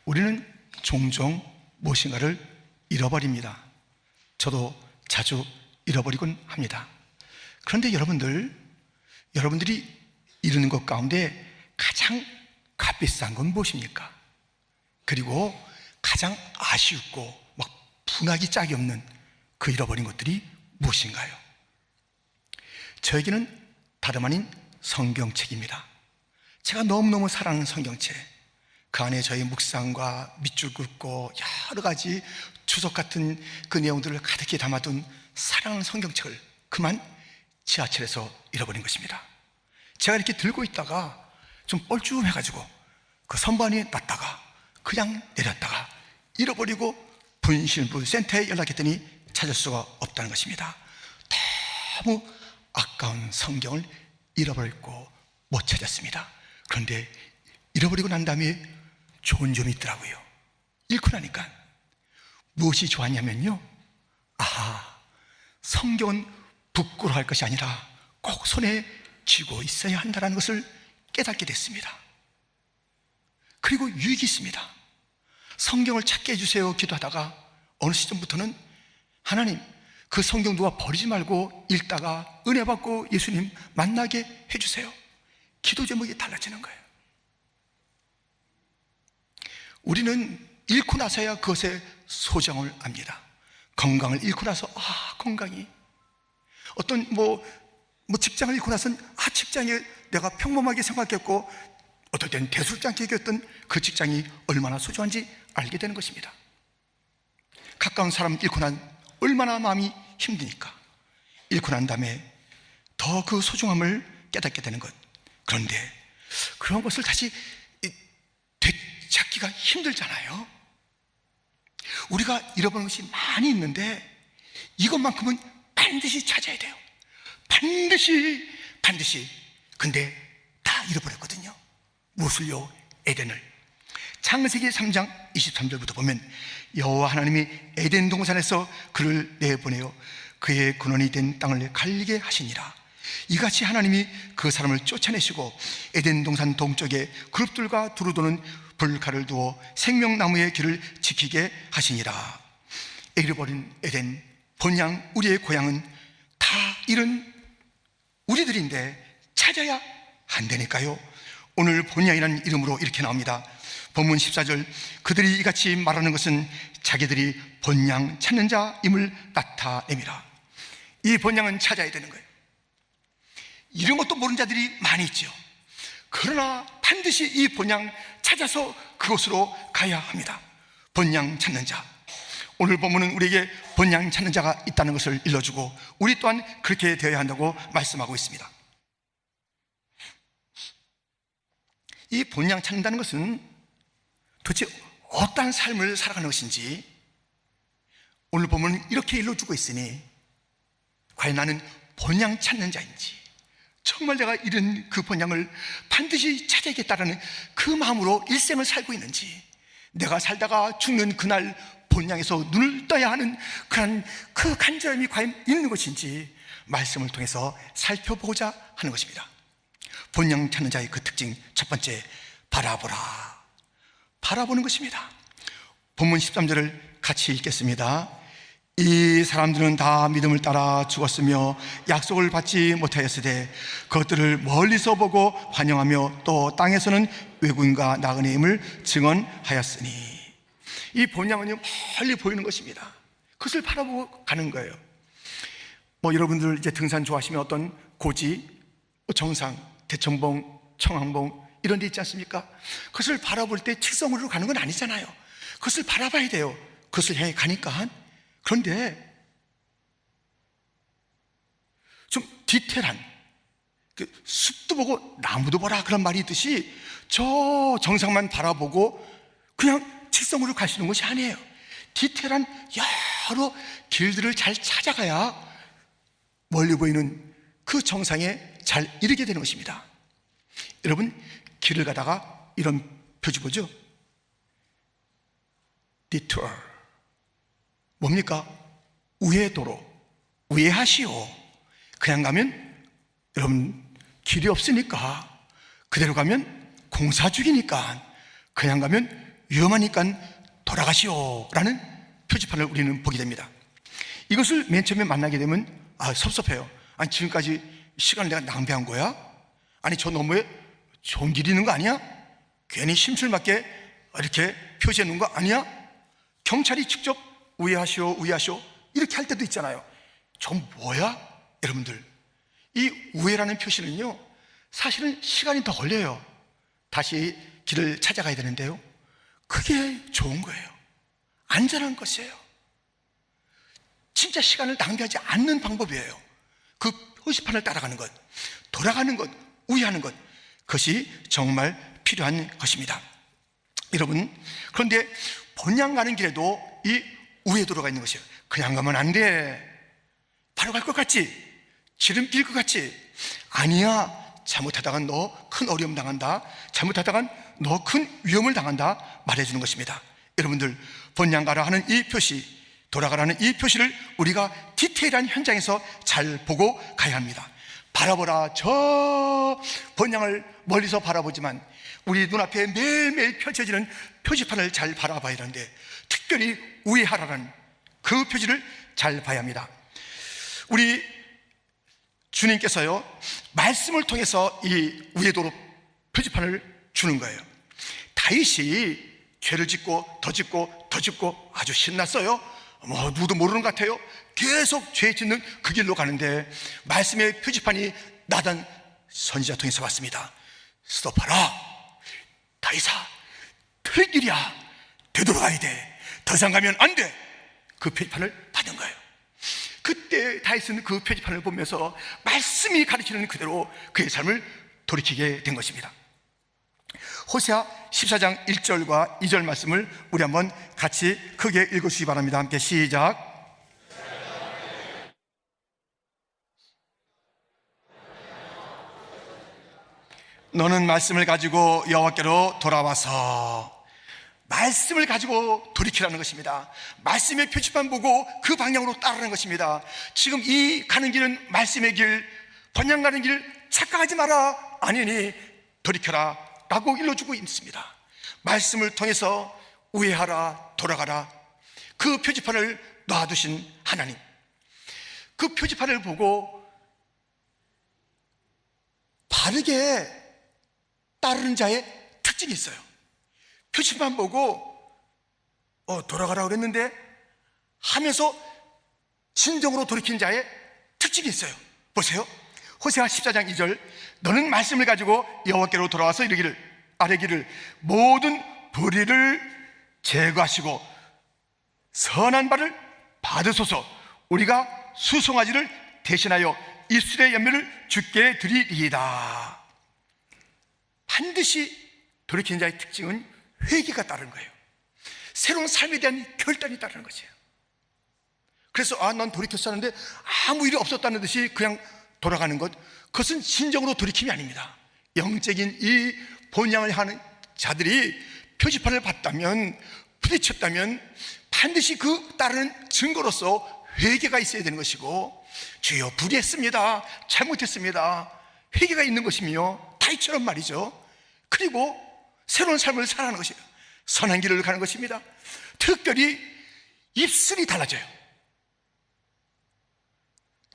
우리는 종종 무엇인가를 잃어버립니다. 저도 자주 잃어버리곤 합니다. 그런데 여러분들이 잃는 것 가운데 가장 값비싼 건 무엇입니까? 그리고 가장 아쉽고 막 분하기 짝이 없는 그 잃어버린 것들이 무엇인가요? 저에게는 다름 아닌 성경책입니다. 제가 너무너무 사랑하는 성경책, 그 안에 저희 묵상과 밑줄 긋고 여러 가지 주석 같은 그 내용들을 가득히 담아둔 사랑하는 성경책을 그만 지하철에서 잃어버린 것입니다. 제가 이렇게 들고 있다가 좀 뻘쭘해가지고 그 선반 위에 놨다가 그냥 내렸다가 잃어버리고 분실부 센터에 연락했더니 찾을 수가 없다는 것입니다. 너무 아까운 성경을 잃어버렸고 못 찾았습니다. 그런데 잃어버리고 난 다음에 좋은 점이 있더라고요. 잃고 나니까 무엇이 좋았냐면요, 성경은 부끄러워할 것이 아니라 꼭 손에 쥐고 있어야 한다는 것을 깨닫게 됐습니다. 그리고 유익이 있습니다. 성경을 찾게 해주세요 기도하다가 어느 시점부터는 하나님, 그 성경 누가 버리지 말고 읽다가 은혜 받고 예수님 만나게 해주세요. 기도 제목이 달라지는 거예요. 우리는 잃고 나서야 그것의 소정을 압니다. 건강을 잃고 나서 건강이, 어떤 직장을 잃고 나서는 직장에 내가 평범하게 생각했고 어떨 때는 대술장격이었던 그 직장이 얼마나 소중한지 알게 되는 것입니다. 가까운 사람 잃고 난 얼마나 마음이 힘드니까 잃고 난 다음에 더 그 소중함을 깨닫게 되는 것. 그런데 그런 것을 다시 되찾기가 힘들잖아요. 우리가 잃어버린 것이 많이 있는데 이것만큼은 반드시 찾아야 돼요. 반드시. 근데 다 잃어버렸거든요. 무엇을요? 에덴을. 창세기 3장 23절부터 보면 여호와 하나님이 에덴 동산에서 그를 내보내어 그의 근원이 된 땅을 갈리게 하시니라. 이같이 하나님이 그 사람을 쫓아내시고 에덴 동산 동쪽에 그룹들과 두루도는 불칼을 두어 생명나무의 길을 지키게 하시니라. 잃어버린 에덴, 본향, 우리의 고향은 다 잃은 우리들인데 찾아야 한다니까요. 오늘 본향이라는 이름으로 이렇게 나옵니다. 본문 14절, 그들이 이같이 말하는 것은 자기들이 본향 찾는 자임을 나타내미라. 이 본향은 찾아야 되는 거예요. 이런 것도 모르는 자들이 많이 있죠. 그러나 반드시 이 본향 찾아서 그곳으로 가야 합니다. 본향 찾는 자. 오늘 본문은 우리에게 본향 찾는 자가 있다는 것을 일러주고 우리 또한 그렇게 되어야 한다고 말씀하고 있습니다. 이 본향 찾는다는 것은 도대체 어떠한 삶을 살아가는 것인지 오늘 본문은 이렇게 일러주고 있으니 과연 나는 본향 찾는 자인지, 정말 내가 잃은 그 본향을 반드시 찾아야겠다라는 그 마음으로 일생을 살고 있는지, 내가 살다가 죽는 그날 본향에서 눈을 떠야 하는 그 간절함이 과연 있는 것인지 말씀을 통해서 살펴보고자 하는 것입니다. 본향 찾는 자의 그 특징, 첫 번째, 바라보는 것입니다. 본문 13절을 같이 읽겠습니다. 이 사람들은 다 믿음을 따라 죽었으며 약속을 받지 못하였으되 그것들을 멀리서 보고 환영하며 또 땅에서는 외국인과 나그네임을 증언하였으니. 이 본향은 멀리 보이는 것입니다. 그것을 바라보고 가는 거예요. 여러분들 이제 등산 좋아하시면 어떤 고지, 정상, 대청봉, 청항봉 이런 데 있지 않습니까? 그것을 바라볼 때 칙성으로 가는 건 아니잖아요. 그것을 바라봐야 돼요. 그것을 향해 가니까. 그런데 좀 디테일한, 숲도 보고 나무도 보라 그런 말이 있듯이 저 정상만 바라보고 그냥 직성으로 갈 수 있는 것이 아니에요. 디테일한 여러 길들을 잘 찾아가야 멀리 보이는 그 정상에 잘 이르게 되는 것입니다. 여러분, 길을 가다가 이런 표지 보죠? Detour. 뭡니까? 우회도로, 우회하시오. 그냥 가면 여러분 길이 없으니까, 그대로 가면 공사 중이니까 그냥 가면 위험하니까 돌아가시오 라는 표지판을 우리는 보게 됩니다. 이것을 맨 처음에 만나게 되면 섭섭해요. 아니, 지금까지 시간을 내가 낭비한 거야? 아니, 저 너머에 좋은 길이 있는 거 아니야? 괜히 심술맞게 이렇게 표시해 놓은 거 아니야? 경찰이 직접 우회하시오 이렇게 할 때도 있잖아요. 저 뭐야? 여러분들, 이 우회라는 표시는요, 사실은 시간이 더 걸려요. 다시 길을 찾아가야 되는데요, 그게 좋은 거예요. 안전한 것이에요. 진짜 시간을 낭비하지 않는 방법이에요. 그 표시판을 따라가는 것, 돌아가는 것, 우회하는 것, 그것이 정말 필요한 것입니다. 여러분, 그런데 본향 가는 길에도 이 우회도로가 있는 것이에요. 그냥 가면 안 돼. 바로 갈 것 같지? 지름길 것 같지? 아니야. 잘못하다간 너 큰 어려움 당한다. 잘못하다간 너 큰 위험을 당한다 말해주는 것입니다. 여러분들, 본향 가라 하는 이 표시, 돌아가라는 이 표시를 우리가 디테일한 현장에서 잘 보고 가야 합니다. 바라보라, 저 본향을 멀리서 바라보지만 우리 눈앞에 매일매일 펼쳐지는 표지판을 잘 바라봐야 하는데, 특별히 우회하라는 그 표지를 잘 봐야 합니다. 우리 주님께서요, 말씀을 통해서 이 우회도로 표지판을 주는 거예요. 다윗이 죄를 짓고 더 짓고 더 짓고 아주 신났어요. 누구도 모르는 것 같아요. 계속 죄 짓는 그 길로 가는데 말씀의 표지판이 나단 선지자 통해서 왔습니다. 스톱하라, 다윗아, 틀린 길이야. 되돌아가야 돼. 더 이상 가면 안 돼. 그 표지판을 받은 거예요. 그때 다윗은 그 표지판을 보면서 말씀이 가르치는 그대로 그의 삶을 돌이키게 된 것입니다. 호세아 14장 1절과 2절 말씀을 우리 한번 같이 크게 읽으시기 바랍니다. 함께 시작. 너는 말씀을 가지고 여호와께로 돌아와서, 말씀을 가지고 돌이키라는 것입니다. 말씀의 표지판 보고 그 방향으로 따르는 것입니다. 지금 이 가는 길은 말씀의 길, 번향 가는 길 착각하지 마라. 아니니 돌이켜라 라고 일러주고 있습니다. 말씀을 통해서 우회하라, 돌아가라, 그 표지판을 놔두신 하나님, 그 표지판을 보고 바르게 따르는 자의 특징이 있어요. 표지판 보고 돌아가라고 그랬는데 하면서 진정으로 돌이킨 자의 특징이 있어요. 보세요. 호세아 14장 2절, 너는 말씀을 가지고 여호와께로 돌아와서 이르기를, 아뢰기를, 모든 불의를 제거하시고 선한 바를 받으소서. 우리가 수송아지를 대신하여 이스라엘 연면을 주께 드리리이다. 반드시 돌이키는 자의 특징은 회개가 따르는 거예요. 새로운 삶에 대한 결단이 따르는 것이에요. 그래서 난 돌이켰었는데 아무 일이 없었다는 듯이 그냥 돌아가는 것, 그것은 진정으로 돌이킴이 아닙니다. 영적인 이 본향을 하는 자들이 표지판을 봤다면, 부딪혔다면 반드시 그 따르는 증거로서 회개가 있어야 되는 것이고, 주여 불의했습니다, 잘못했습니다, 회개가 있는 것이며, 다윗처럼 말이죠. 그리고 새로운 삶을 살아가는 것이에요. 선한 길을 가는 것입니다. 특별히 입술이 달라져요.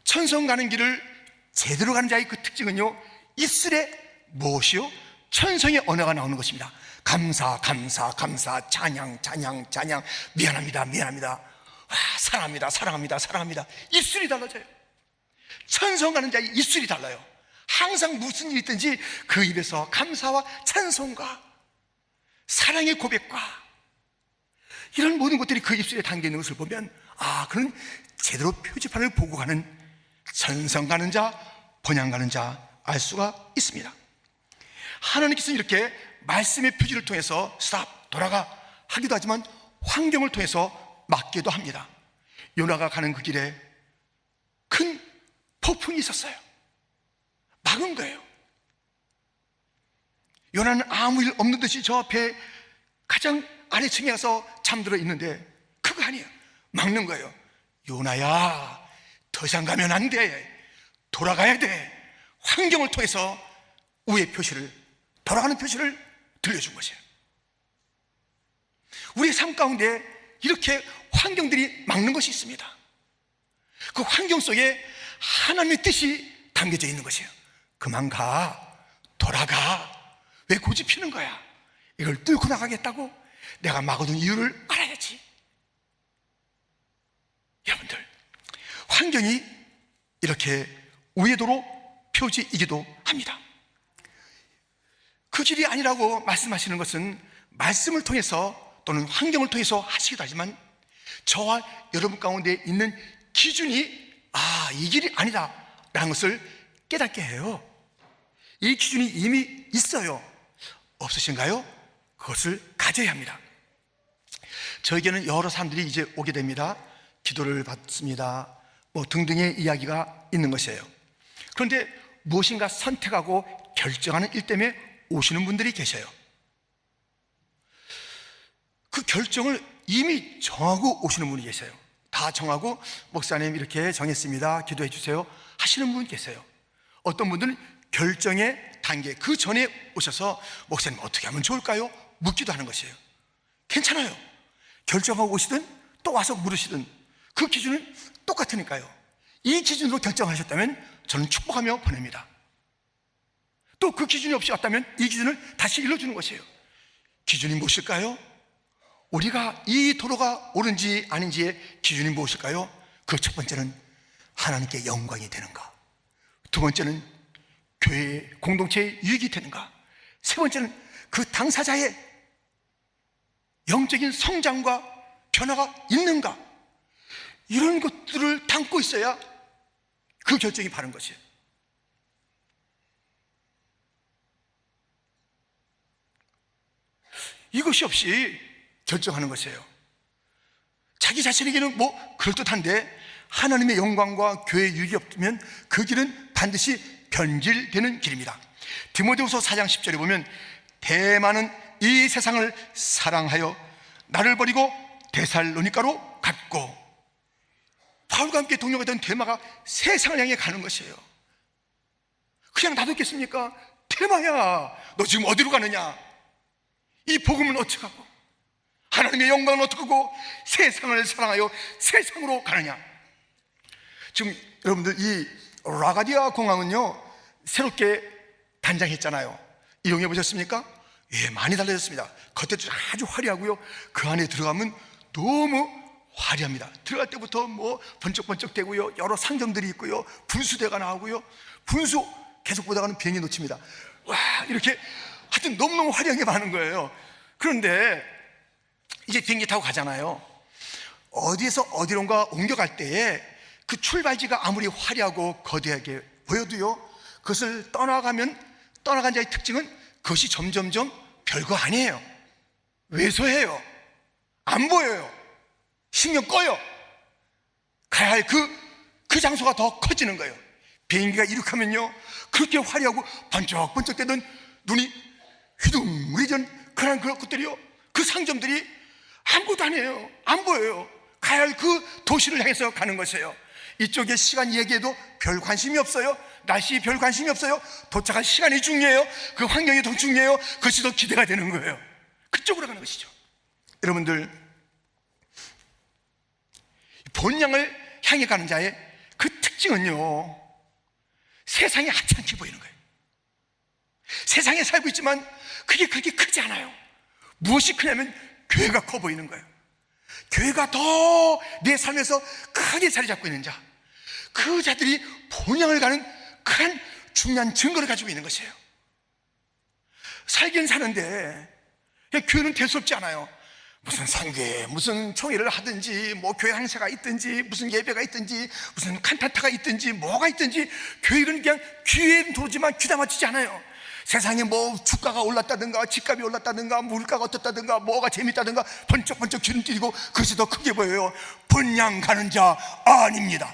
천성 가는 길을 제대로 가는 자의 그 특징은요, 입술에 무엇이요? 천성의 언어가 나오는 것입니다. 감사, 감사, 감사, 찬양, 찬양, 찬양, 미안합니다, 미안합니다, 와, 사랑합니다, 사랑합니다, 사랑합니다. 입술이 달라져요. 천성 가는 자의 입술이 달라요. 항상 무슨 일이 있든지 그 입에서 감사와 찬송과 사랑의 고백과 이런 모든 것들이 그 입술에 담겨 있는 것을 보면, 그는 제대로 표지판을 보고 가는, 천성 가는 자, 번향 가는 자 알 수가 있습니다. 하나님께서는 이렇게 말씀의 표지를 통해서 스탑, 돌아가 하기도 하지만 환경을 통해서 막기도 합니다. 요나가 가는 그 길에 큰 폭풍이 있었어요. 막은 거예요. 요나는 아무 일 없는 듯이 저 배 가장 아래층에 가서 잠들어 있는데 그거 아니에요. 막는 거예요. 요나야, 더 이상 가면 안 돼. 돌아가야 돼. 환경을 통해서 우의 표시를, 돌아가는 표시를 들려준 것이에요. 우리의 삶 가운데 이렇게 환경들이 막는 것이 있습니다. 그 환경 속에 하나님의 뜻이 담겨져 있는 것이에요. 그만 가, 돌아가, 왜 고집피는 거야? 이걸 뚫고 나가겠다고? 내가 막아둔 이유를 알아야지. 여러분들, 환경이 이렇게 우회도로 표지이기도 합니다. 그 길이 아니라고 말씀하시는 것은 말씀을 통해서 또는 환경을 통해서 하시기도 하지만 저와 여러분 가운데 있는 기준이 이 길이 아니다 라는 것을 깨닫게 해요. 이 기준이 이미 있어요. 없으신가요? 그것을 가져야 합니다. 저에게는 여러 사람들이 이제 오게 됩니다. 기도를 받습니다. 등등의 이야기가 있는 것이에요. 그런데 무엇인가 선택하고 결정하는 일 때문에 오시는 분들이 계셔요. 그 결정을 이미 정하고 오시는 분이 계세요. 다 정하고 목사님 이렇게 정했습니다, 기도해 주세요 하시는 분 계세요. 어떤 분들은 결정의 단계 그 전에 오셔서 목사님 어떻게 하면 좋을까요? 묻기도 하는 것이에요. 괜찮아요. 결정하고 오시든 또 와서 물으시든 그 기준은 똑같으니까요. 이 기준으로 결정하셨다면 저는 축복하며 보냅니다. 또 그 기준이 없이 왔다면 이 기준을 다시 일러주는 것이에요. 기준이 무엇일까요? 우리가 이 도로가 옳은지 아닌지의 기준이 무엇일까요? 그 첫 번째는 하나님께 영광이 되는가, 두 번째는 교회의 공동체의 유익이 되는가, 세 번째는 그 당사자의 영적인 성장과 변화가 있는가, 이런 것들을 담고 있어야 그 결정이 바른 것이에요. 이것이 없이 결정하는 것이에요. 자기 자신에게는 그럴듯한데 하나님의 영광과 교회의 유익이 없으면 그 길은 반드시 변질되는 길입니다. 디모데후서 4장 10절에 보면 대마는 이 세상을 사랑하여 나를 버리고 데살로니가로 갔고, 바울과 함께 동료가 된 데마가 세상을 향해 가는 것이에요. 그냥 놔뒀겠습니까? 데마야, 너 지금 어디로 가느냐? 이 복음은 어떡하고 하나님의 영광은 어떡하고 세상을 사랑하여 세상으로 가느냐? 지금 여러분들 이 라가디아 공항은요 새롭게 단장했잖아요. 이용해 보셨습니까? 예, 많이 달라졌습니다. 겉에도 아주 화려하고요, 그 안에 들어가면 너무 화려합니다. 들어갈 때부터 번쩍번쩍 되고요, 여러 상점들이 있고요, 분수대가 나오고요, 분수 계속 보다가는 비행기 놓칩니다. 와, 이렇게 하여튼 너무너무 화려한 게 많은 거예요. 그런데 이제 비행기 타고 가잖아요. 어디에서 어디론가 옮겨갈 때에 그 출발지가 아무리 화려하고 거대하게 보여도요, 그것을 떠나간 자의 특징은 그것이 점점점 별거 아니에요. 왜소해요. 안 보여요. 신경 꺼요. 가야 할 그 장소가 더 커지는 거예요. 비행기가 이륙하면요, 그렇게 화려하고 번쩍번쩍 되던 눈이 휘둥그레전 그런 것들이요, 그 상점들이 아무것도 아니에요. 안 보여요. 가야 할 그 도시를 향해서 가는 것이에요. 이쪽에 시간 얘기해도 별 관심이 없어요. 날씨 별 관심이 없어요. 도착할 시간이 중요해요. 그 환경이 더 중요해요. 그것이 더 기대가 되는 거예요. 그쪽으로 가는 것이죠. 여러분들, 본향을 향해 가는 자의 그 특징은요, 세상이 하찮게 보이는 거예요. 세상에 살고 있지만 그게 그렇게 크지 않아요. 무엇이 크냐면 교회가 커 보이는 거예요. 교회가 더 내 삶에서 크게 자리 잡고 있는 자, 그 자들이 본향을 가는 큰 중요한 증거를 가지고 있는 것이에요. 살긴 사는데 교회는 대수롭지 않아요. 무슨 선교회, 무슨 총회를 하든지, 교회 행사가 있든지, 무슨 예배가 있든지, 무슨 칸타타가 있든지, 뭐가 있든지, 교회는 그냥 귀에는 들어오지만 귀다 맞추지 않아요. 세상에 주가가 올랐다든가, 집값이 올랐다든가, 물가가 어떻다든가, 뭐가 재밌다든가, 번쩍번쩍 기름 띄고 그것이 더 크게 보여요. 본향 가는 자 아닙니다.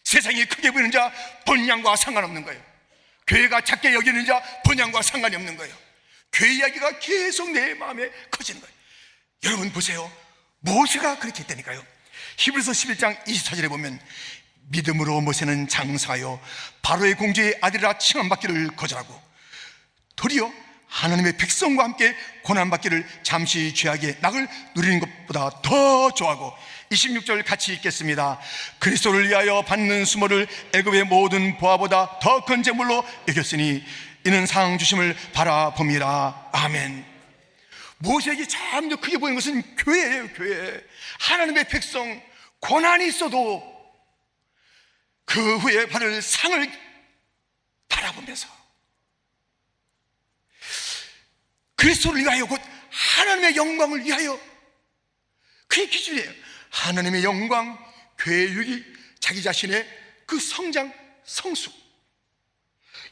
세상이 크게 보이는 자, 본향과 상관없는 거예요. 교회가 작게 여기는 자, 본향과 상관이 없는 거예요. 교회 이야기가 계속 내 마음에 커지는 거예요. 여러분 보세요. 모세가 그렇게 했다니까요. 히브리서 11장 24절에 보면 믿음으로 모세는 장사하여 바로의 공주의 아들이라 칭함받기를 거절하고 도리어 하나님의 백성과 함께 고난받기를 잠시 죄악의 낙을 누리는 것보다 더 좋아하고, 26절 같이 읽겠습니다. 그리스도를 위하여 받는 수모를 애굽의 모든 보화보다 더 큰 재물로 여겼으니 이는 상 주심을 바라봅니다. 아멘. 모세에게 참 더 크게 보이는 것은 교회예요. 교회. 하나님의 백성, 고난이 있어도 그 후에 받을 상을 바라보면서 그리스도를 위하여, 곧 하나님의 영광을 위하여, 그게 기준이에요. 하나님의 영광, 교회육이, 자기 자신의 그 성장, 성숙,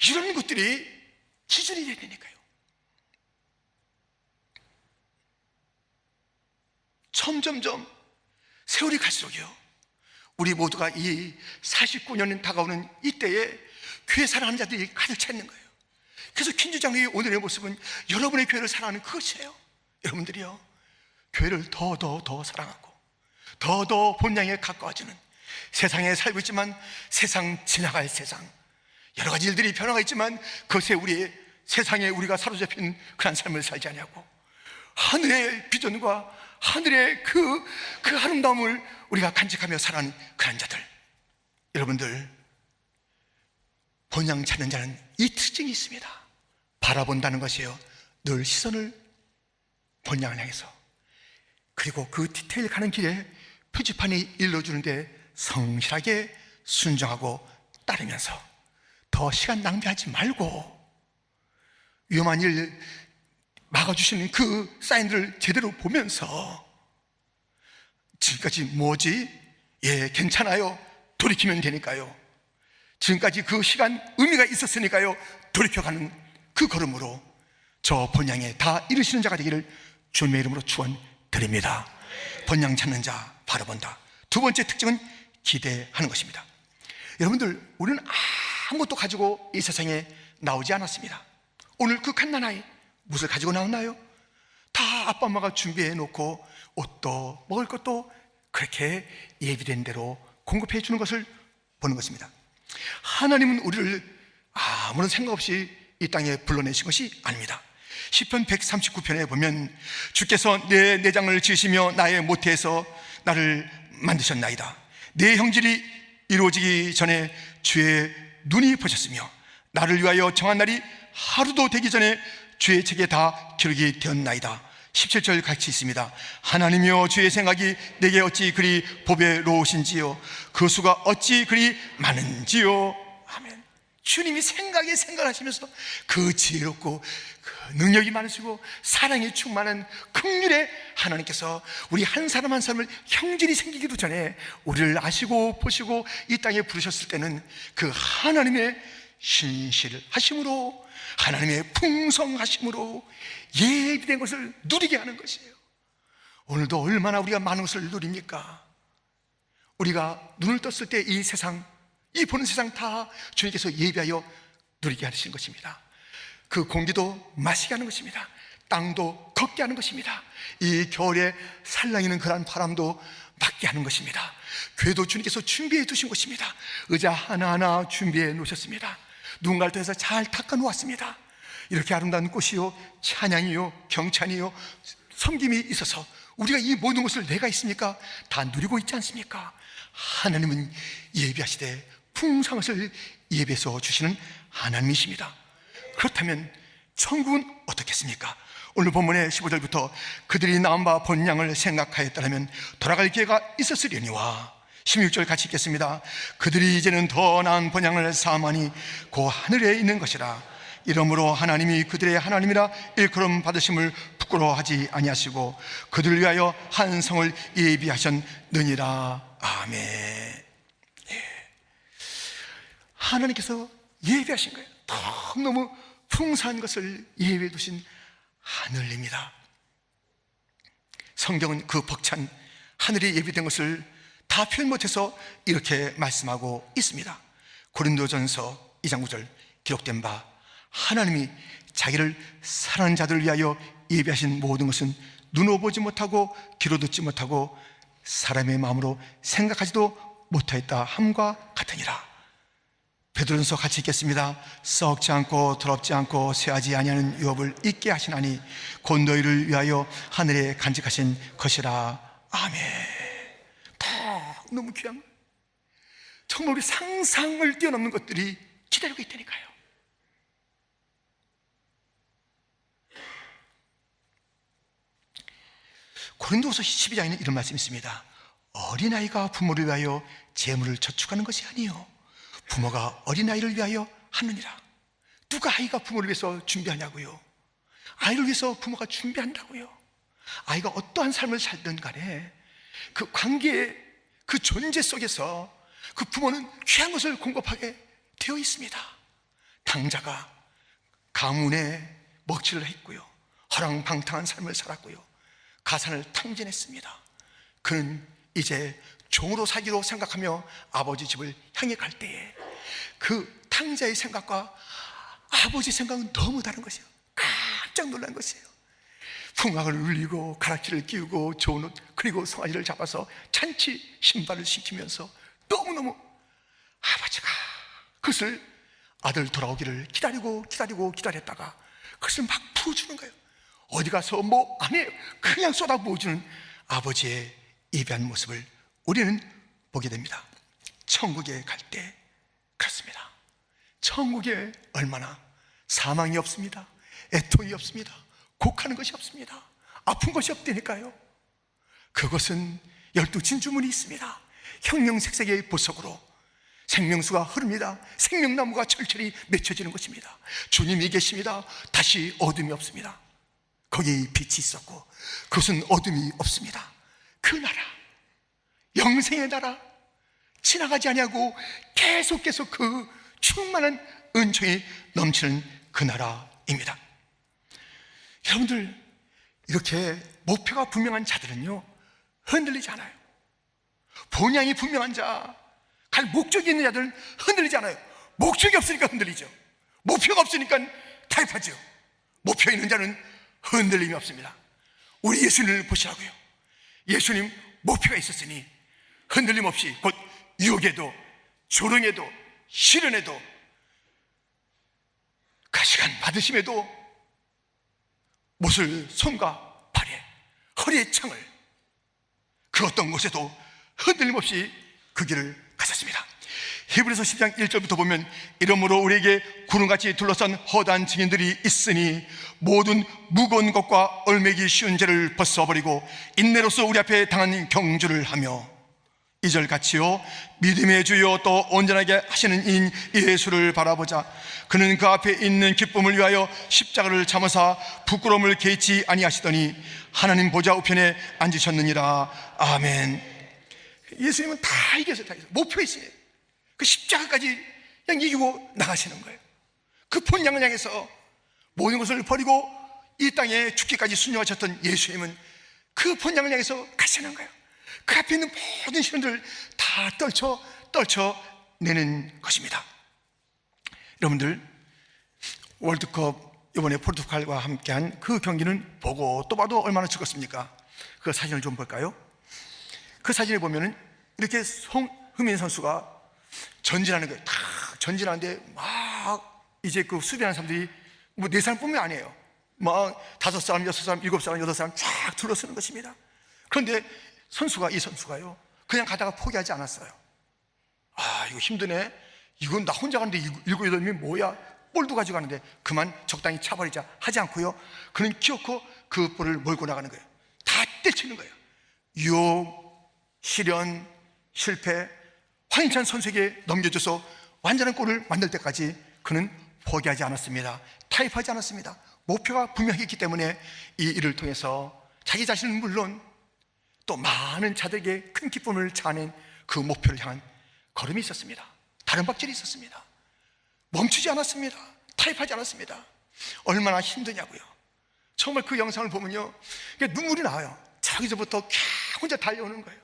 이런 것들이 기준이 돼야 되니까요. 점점점 세월이 갈수록요, 우리 모두가 이 49년 다가오는 이때에 교회 사랑하는 자들이 가득 차 있는 거예요. 그래서 퀸주장로의 오늘의 모습은 여러분의 교회를 사랑하는 그것이에요. 여러분들이요, 교회를 더 사랑하고 더 본향에 가까워지는, 세상에 살고 있지만 세상 지나갈 세상, 여러 가지 일들이 변화가 있지만 그것에 우리의 세상에 우리가 사로잡힌 그런 삶을 살지 않냐고, 하늘의 비전과 하늘의 그 아름다움을 우리가 간직하며 살아가는 그런 자들, 여러분들, 본향 찾는 자는 이 특징이 있습니다. 바라본다는 것이에요. 늘 시선을 본향을 향해서. 그리고 그 디테일 가는 길에 표지판이 일러주는데 성실하게 순종하고 따르면서 더 시간 낭비하지 말고, 위험한 일 막아주시는 그 사인들을 제대로 보면서, 지금까지 뭐지? 예, 괜찮아요. 돌이키면 되니까요. 지금까지 그 시간 의미가 있었으니까요. 돌이켜가는 그 걸음으로 저 본향에 다 이르시는 자가 되기를 주님의 이름으로 축원드립니다. 본향 찾는 자 바라본다. 두 번째 특징은 기대하는 것입니다. 여러분들, 우리는 아무것도 가지고 이 세상에 나오지 않았습니다. 오늘 그 갓난아이 무엇을 가지고 나왔나요? 다 아빠 엄마가 준비해 놓고 옷도 먹을 것도 그렇게 예비된 대로 공급해 주는 것을 보는 것입니다. 하나님은 우리를 아무런 생각 없이 이 땅에 불러내신 것이 아닙니다. 시편 139편에 보면 주께서 내 내장을 지으시며 나의 모태에서 나를 만드셨나이다. 내 형질이 이루어지기 전에 주의 눈이 보셨으며 나를 위하여 정한 날이 하루도 되기 전에 주의 책에 다 기록이 되었나이다. 17절 같이 있습니다. 하나님이여, 주의 생각이 내게 어찌 그리 보배로우신지요, 그 수가 어찌 그리 많은지요. 아멘. 주님이 생각하시면서 그 지혜롭고 그 능력이 많으시고 사랑이 충만한 긍휼의 하나님께서 우리 한 사람 한 사람을 형질이 생기기도 전에 우리를 아시고 보시고 이 땅에 부르셨을 때는 그 하나님의 신실하심으로, 하나님의 풍성하심으로 예비된 것을 누리게 하는 것이에요. 오늘도 얼마나 우리가 많은 것을 누립니까? 우리가 눈을 떴을 때 이 세상, 이 보는 세상 다 주님께서 예비하여 누리게 하신 것입니다. 그 공기도 마시게 하는 것입니다. 땅도 걷게 하는 것입니다. 이 겨울에 살랑이는 그런 바람도 맞게 하는 것입니다. 궤도 주님께서 준비해 두신 것입니다. 의자 하나하나 준비해 놓으셨습니다. 누군가를 통해서 잘 닦아 놓았습니다. 이렇게 아름다운 꽃이요, 찬양이요, 경찬이요, 섬김이 있어서 우리가 이 모든 것을 내가 있습니까? 다 누리고 있지 않습니까? 하나님은 예비하시되 풍성한 것을 예비해서 주시는 하나님이십니다. 그렇다면 천국은 어떻겠습니까? 오늘 본문의 15절부터 그들이 나온 바 본향을 생각하였다면 돌아갈 기회가 있었으려니와, 16절 같이 읽겠습니다. 그들이 이제는 더 나은 본향을 사모하니 그 하늘에 있는 것이라. 이러므로 하나님이 그들의 하나님이라 일컬음 받으심을 부끄러워하지 아니하시고 그들을 위하여 한 성을 예비하셨느니라. 아멘. 예. 하나님께서 예비하신 거예요. 너무 풍성한 것을 예비해 두신 하늘입니다. 성경은 그 벅찬 하늘이 예비된 것을 다 표현 못해서 이렇게 말씀하고 있습니다. 고린도전서 2장 9절 기록된 바, 하나님이 자기를 사랑하는 자들을 위하여 예비하신 모든 것은 눈으로 보지 못하고 귀로 듣지 못하고 사람의 마음으로 생각하지도 못하였다 함과 같으니라. 베드로전서 같이 읽겠습니다. 썩지 않고 더럽지 않고 쇠하지 아니하는 유업을 잊게 하시나니 곧 너희를 위하여 하늘에 간직하신 것이라. 아멘. 다 너무 귀한, 정말 우리 상상을 뛰어넘는 것들이 기다리고 있다니까요. 고린도후서 12장에는 이런 말씀이 있습니다. 어린아이가 부모를 위하여 재물을 저축하는 것이 아니요 부모가 어린아이를 위하여 하느니라. 누가 아이가 부모를 위해서 준비하냐고요? 아이를 위해서 부모가 준비한다고요. 아이가 어떠한 삶을 살든 간에 그 관계의 그 존재 속에서 그 부모는 귀한 것을 공급하게 되어 있습니다. 당자가 가문에 먹칠을 했고요, 허랑방탕한 삶을 살았고요, 가산을 탕진했습니다. 그는 이제 종으로 살기로 생각하며 아버지 집을 향해 갈 때에 그 탕자의 생각과 아버지 생각은 너무 다른 것이에요. 깜짝 놀란 것이에요. 풍악을 울리고 가락지를 끼우고 좋은 옷 그리고 송아지를 잡아서 찬치 신발을 신기면서 너무너무 아버지가 그것을 아들 돌아오기를 기다렸다가 그것을 막 부어주는 거예요. 어디 가서 뭐 안 해요. 그냥 쏟아 부어주는 아버지의 예배한 모습을 우리는 보게 됩니다. 천국에 갈 때 그렇습니다. 천국에 얼마나 사망이 없습니다. 애통이 없습니다. 곡하는 것이 없습니다. 아픈 것이 없다니까요. 그것은 12진주문이 있습니다. 형형색색의 보석으로 생명수가 흐릅니다. 생명나무가 철철히 맺혀지는 것입니다. 주님이 계십니다. 다시 어둠이 없습니다. 거기에 빛이 있었고 그것은 어둠이 없습니다. 그 나라, 영생의 나라, 지나가지 아니하고 계속 그 충만한 은총이 넘치는 그 나라입니다. 여러분들, 이렇게 목표가 분명한 자들은요 흔들리지 않아요. 본향이 분명한 자, 갈 목적이 있는 자들은 흔들리지 않아요. 목적이 없으니까 흔들리죠. 목표가 없으니까 타협하죠. 목표 있는 자는 흔들림이 없습니다. 우리 예수님을 보시라고요. 예수님 목표가 있었으니 흔들림 없이 곧 유혹에도 조롱에도 시련에도 가시관 받으심에도 못을 손과 발에 허리에 창을 그 어떤 곳에도 흔들림 없이 그 길을 가셨습니다. 히브리서 10장 1절부터 보면 이러므로 우리에게 구름같이 둘러싼 허다한 증인들이 있으니 모든 무거운 것과 얼매기 쉬운 죄를 벗어버리고 인내로서 우리 앞에 당한 경주를 하며 2절 같이요 믿음의 주요 또 온전하게 하시는 이인 예수를 바라보자. 그는 그 앞에 있는 기쁨을 위하여 십자가를 참으사 부끄러움을 개의치 아니하시더니 하나님 보좌 우편에 앉으셨느니라. 아멘. 예수님은 다 이겨서 목표 있어요. 그 십자가까지 그냥 이기고 나가시는 거예요. 그 본향을 향해서 모든 것을 버리고 이 땅에 죽기까지 순종하셨던 예수님은 그 본향을 향해서 가시는 거예요. 그 앞에 있는 모든 시련들을 다 떨쳐내는 것입니다. 여러분들, 월드컵 이번에 포르투갈과 함께한 그 경기는 보고 또 봐도 얼마나 즐겁습니까? 그 사진을 좀 볼까요? 그 사진에 보면은 이렇게 송흥민 선수가 전진하는 거예요. 다 전진하는데 막 이제 그 수비하는 사람들이 뭐 4사람뿐만 아니에요. 막 5사람, 6사람, 7사람, 8사람 쫙 둘러쓰는 것입니다. 그런데 이 선수가요 그냥 가다가 포기하지 않았어요. 아, 이거 힘드네. 이건 나 혼자 가는데 7, 8명이 뭐야? 볼도 가지고 가는데 그만 적당히 차버리자 하지 않고요, 그는 기어코 그 볼을 몰고 나가는 거예요. 다 때치는 거예요. 유혹, 시련, 실패, 황인찬 선수에게 넘겨줘서 완전한 골을 만들 때까지 그는 포기하지 않았습니다. 타협하지 않았습니다. 목표가 분명했기 때문에 이 일을 통해서 자기 자신은 물론 또 많은 자들에게 큰 기쁨을 자아낸 그 목표를 향한 걸음이 있었습니다. 다른 박질이 있었습니다. 멈추지 않았습니다. 타협하지 않았습니다. 얼마나 힘드냐고요. 정말 그 영상을 보면요 눈물이 나와요. 저기서부터 혼자 달려오는 거예요.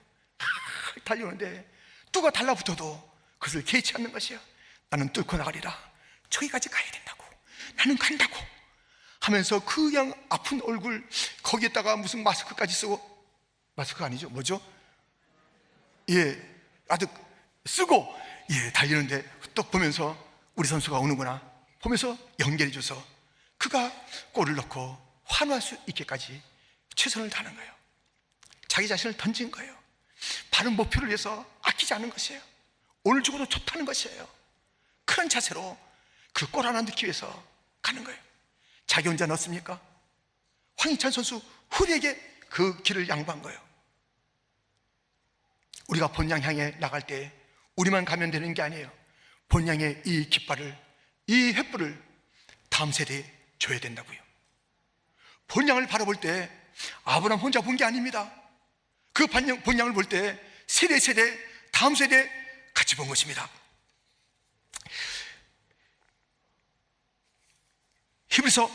달려오는데 누가 달라붙어도 그것을 개의치 않는 것이야. 나는 뚫고 나가리라. 저기까지 가야 된다고. 나는 간다고 하면서 그 양 아픈 얼굴 거기에다가 무슨 마스크까지 쓰고, 마스크 아니죠? 뭐죠? 예, 아주 쓰고 달리는데 또 보면서 우리 선수가 오는구나 보면서 연결해줘서 그가 골을 넣고 환호할 수 있게까지 최선을 다하는 거예요. 자기 자신을 던진 거예요. 바른 목표를 위해서 아끼지 않은 것이에요. 오늘 죽어도 좋다는 것이에요. 그런 자세로 그 골 하나 넣기 위해서 가는 거예요. 자기 혼자 넣었습니까? 황희찬 선수 후배에게 그 길을 양보한 거예요. 우리가 본향 향해 나갈 때 우리만 가면 되는 게 아니에요. 본향의 이 깃발을, 이 횃불을 다음 세대에 줘야 된다고요. 본향을 바라볼 때 아브라함 혼자 본 게 아닙니다. 그 본향을 볼 때 세대 다음 세대 같이 본 것입니다. 히브리서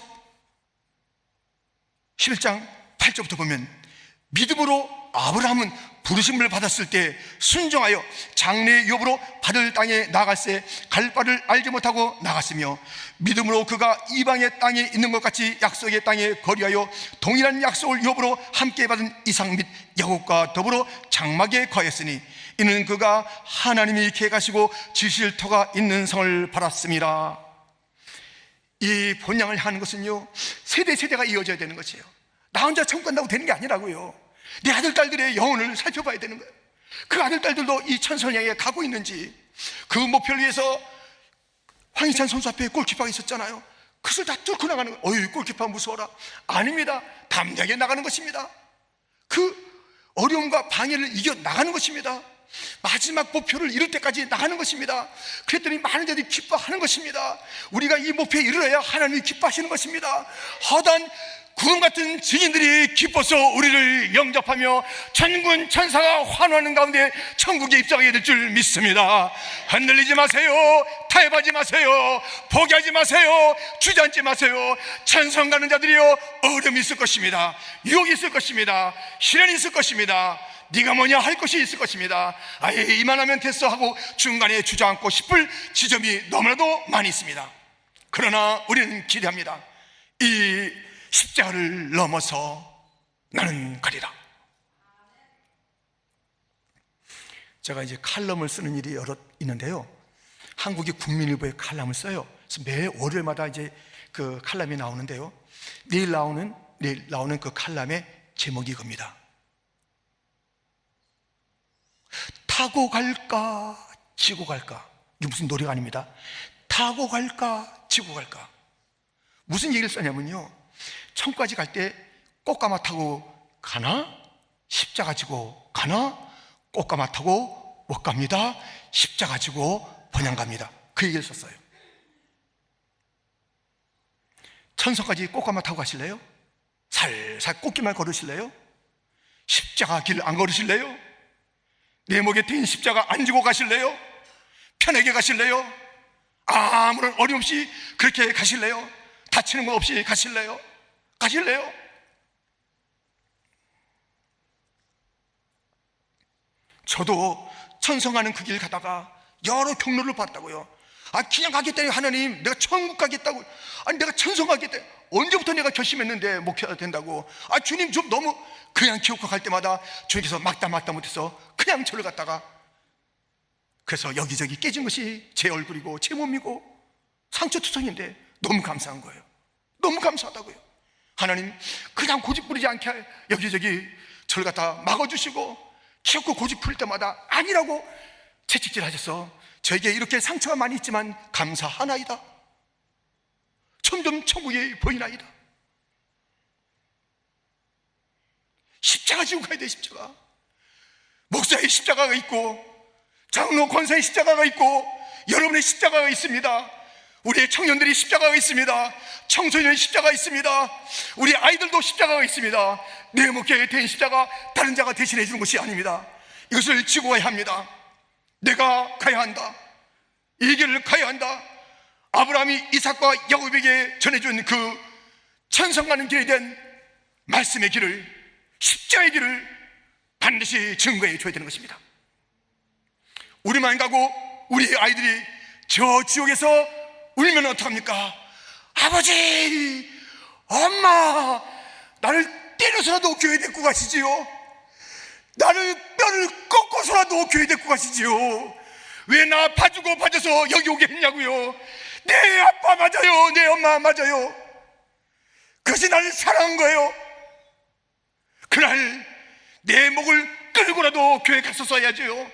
11장 8절부터 보면 믿음으로 아브라함은 부르심을 받았을 때 순종하여 장래의 유업으로 받을 땅에 나갔을 때 갈 바를 알지 못하고 나갔으며 믿음으로 그가 이방의 땅에 있는 것 같이 약속의 땅에 거리하여 동일한 약속을 유업으로 함께 받은 이삭 및 야곱과 더불어 장막에 거했으니 이는 그가 하나님이 계획하시고 지실 터가 있는 성을 받았습니다. 이 본향을 하는 것은요 세대가 이어져야 되는 것이에요. 나 혼자 천국 간다고 되는 게 아니라고요. 내 아들 딸들의 영혼을 살펴봐야 되는 거예요. 그 아들 딸들도 이 천선을 향해 가고 있는지, 그 목표를 위해서 황희찬 선수 앞에 골키퍼가 있었잖아요. 그것을 다 뚫고 나가는 거예요. 어이 골키퍼 무서워라. 아닙니다. 담대하게 나가는 것입니다. 그 어려움과 방해를 이겨 나가는 것입니다. 마지막 목표를 이룰 때까지 나가는 것입니다. 그랬더니 많은 자들이 기뻐하는 것입니다. 우리가 이 목표에 이르러야 하나님이 기뻐하시는 것입니다. 허다한 구름 같은 증인들이 기뻐서 우리를 영접하며 천군 천사가 환호하는 가운데 천국에 입성하게 될 줄 믿습니다. 흔들리지 마세요. 타협하지 마세요. 포기하지 마세요. 주저앉지 마세요. 천성 가는 자들이요 어려움이 있을 것입니다. 유혹이 있을 것입니다. 시련이 있을 것입니다. 네가 뭐냐 할 것이 있을 것입니다. 아예 이만하면 됐어 하고 중간에 주저앉고 싶을 지점이 너무나도 많이 있습니다. 그러나 우리는 기대합니다. 이 십자가를 넘어서 나는 가리라. 제가 이제 칼럼을 쓰는 일이 여러 있는데요. 한국이 국민일보에 칼럼을 써요. 그래서 매 월요일마다 이제 그 칼럼이 나오는데요. 내일 나오는 그 칼럼의 제목이 이겁니다. 타고 갈까 지고 갈까. 이게 무슨 노래가 아닙니다. 타고 갈까 지고 갈까. 무슨 얘기를 썼냐면요, 천국까지 갈 때 꽃가마 타고 가나 십자가 지고 가나 꽃가마 타고 못 갑니다. 십자가 지고 번향 갑니다. 그 얘기를 썼어요. 천성까지 꽃가마 타고 가실래요? 살살 꽃길만 걸으실래요? 십자가 길 안 걸으실래요? 내 목에 댄 십자가 안 지고 가실래요? 편하게 가실래요? 아무런 어려움 없이 그렇게 가실래요? 다치는 거 없이 가실래요? 가실래요? 저도 천성하는 그 길 가다가 여러 경로를 봤다고요. 그냥 가겠다니 하나님, 내가 천국 가겠다고. 아니 내가 천성 가겠다. 언제부터 내가 결심했는데 목표가 된다고. 주님 좀 너무 그냥 기어코 갈 때마다 주님께서 막다 못해서 그냥 절을 갔다가, 그래서 여기저기 깨진 것이 제 얼굴이고 제 몸이고 상처투성인데 너무 감사한 거예요. 너무 감사하다고요. 하나님 그냥 고집 부리지 않게 여기저기 절 갖다 막아주시고 기어코 고집 부릴 때마다 아니라고 채찍질 하셔서 저에게 이렇게 상처가 많이 있지만 감사하나이다. 점점 천국이 보이나이다. 십자가 지고 가야 돼. 십자가. 목사의 십자가가 있고 장로 권사의 십자가가 있고 여러분의 십자가가 있습니다. 우리의 청년들이 십자가가 있습니다. 청소년의 십자가가 있습니다. 우리 아이들도 십자가가 있습니다. 내 목표에 된 십자가 다른 자가 대신해 주는 것이 아닙니다. 이것을 지고 가야 합니다. 내가 가야 한다. 이 길을 가야 한다. 아브라함이 이삭과 야곱에게 전해준 그 천성 가는 길에 대한 말씀의 길을, 십자의 길을 반드시 증거해 줘야 되는 것입니다. 우리만 가고 우리 아이들이 저 지옥에서 울면 어떡합니까? 아버지, 엄마, 나를 때려서라도 교회 데리고 가시지요. 나를 뼈를 꺾어서라도 교회 데리고 가시지요. 왜 나 봐주고 봐줘서 여기 오게 했냐고요. 내 아빠 맞아요. 내 엄마 맞아요. 그것이 나를 사랑한 거예요. 그날 내 목을 끌고라도 교회 갔었어야죠.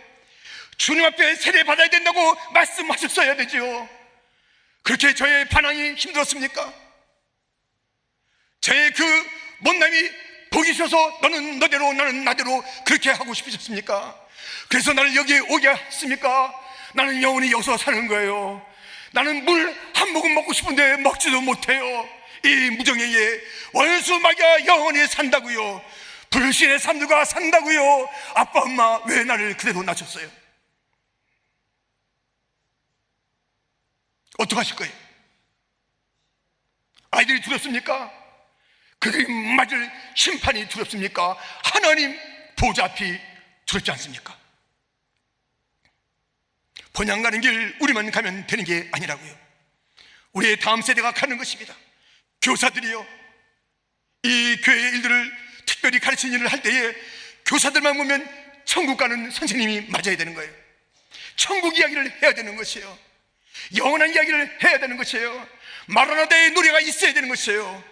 주님 앞에 세례받아야 된다고 말씀하셨어야 되죠. 그렇게 저의 반항이 힘들었습니까? 저의 그 못남이 보기 싫어서 너는 너대로 나는 나대로 그렇게 하고 싶으셨습니까? 그래서 나를 여기에 오게 했습니까? 나는 영원히 여기서 사는 거예요. 나는 물 한 모금 먹고 싶은데 먹지도 못해요. 이 무정에게 원수마귀가 영원히 산다고요. 불신의 삼두가 산다고요. 아빠 엄마 왜 나를 그대로 놔줬어요? 어떡하실 거예요? 아이들이 두렵습니까? 그들이 맞을 심판이 두렵습니까? 하나님 보좌 앞이 두렵지 않습니까? 번양 가는 길 우리만 가면 되는 게 아니라고요. 우리의 다음 세대가 가는 것입니다. 교사들이요, 이 교회의 일들을 특별히 가르치는 일을 할 때에 교사들만 보면 천국 가는 선생님이 맞아야 되는 거예요. 천국 이야기를 해야 되는 것이에요. 영원한 이야기를 해야 되는 것이에요. 마라나다의 노래가 있어야 되는 것이에요.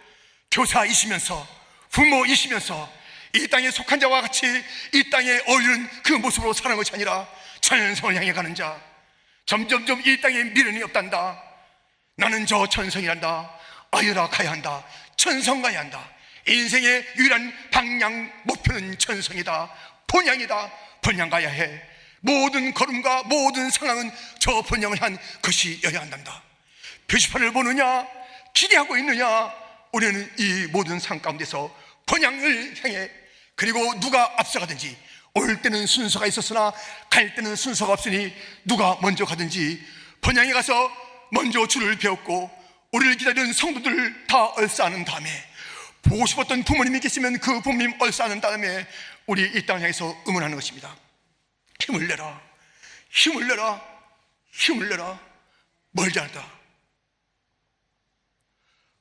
교사이시면서 부모이시면서 이 땅에 속한 자와 같이 이 땅에 어울리는 그 모습으로 사는 것이 아니라 천성을 향해 가는 자, 점점점 이 땅에 미련이 없단다. 나는 저 천성이란다. 아유라 가야 한다. 천성 가야 한다. 인생의 유일한 방향 목표는 천성이다. 본향이다. 본향 가야 해. 모든 걸음과 모든 상황은 저 본향을 향한 것이어야 한단다. 표지판을 보느냐 기대하고 있느냐, 우리는 이 모든 상황 가운데서 본향을 향해, 그리고 누가 앞서가든지, 올 때는 순서가 있었으나 갈 때는 순서가 없으니 누가 먼저 가든지 본향에 가서 먼저 줄을 배웠고 우리를 기다리는 성도들을 다 얼싸는 다음에, 보고 싶었던 부모님이 계시면 그 부모님 얼싸는 다음에 우리 이 땅을 향해서 응원하는 것입니다. 힘을 내라, 힘을 내라, 힘을 내라. 멀지 않다.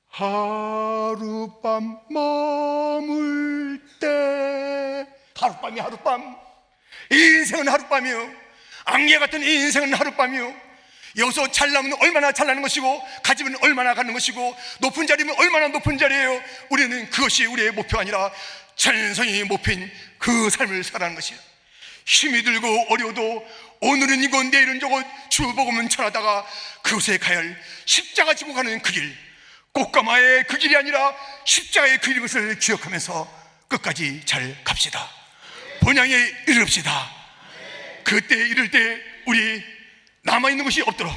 하룻밤 머물 때, 하룻밤이 하룻밤. 이 인생은 하룻밤이요. 안개 같은 이 인생은 하룻밤이요. 여기서 잘나면 얼마나 잘나는 것이고, 가지면 얼마나 갖는 것이고, 높은 자리면 얼마나 높은 자리예요. 우리는 그것이 우리의 목표가 아니라 천성이 목표인 그 삶을 살아가는 것이에요. 힘이 들고 어려워도 오늘은 이곳 내일은 저곳 주복음은 전하다가 그곳에 가야 할 십자가 지고 가는 그 길, 꽃가마의 그 길이 아니라 십자가의 그 길인 것을 기억하면서 끝까지 잘 갑시다. 본향에 이릅시다. 그때 이를 때 우리 남아있는 것이 없도록,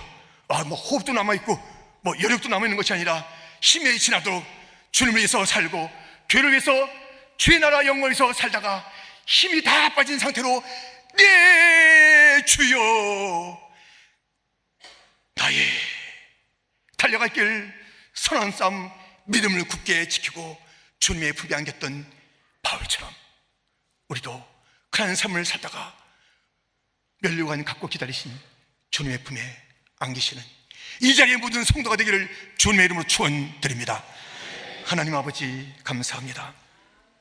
호흡도 남아있고 여력도 남아있는 것이 아니라 힘에 지나도록 주님을 위해서 살고 교회를 위해서 주의 나라 영광을 위해서 살다가 힘이 다 빠진 상태로 네 주여 나의 달려갈 길 선한 싸움 믿음을 굳게 지키고 주님의 품에 안겼던 바울처럼 우리도 그런 삶을 살다가 면류관 갖고 기다리신 주님의 품에 안기시는 이 자리에 모든 성도가 되기를 주님의 이름으로 축원드립니다. 하나님 아버지 감사합니다.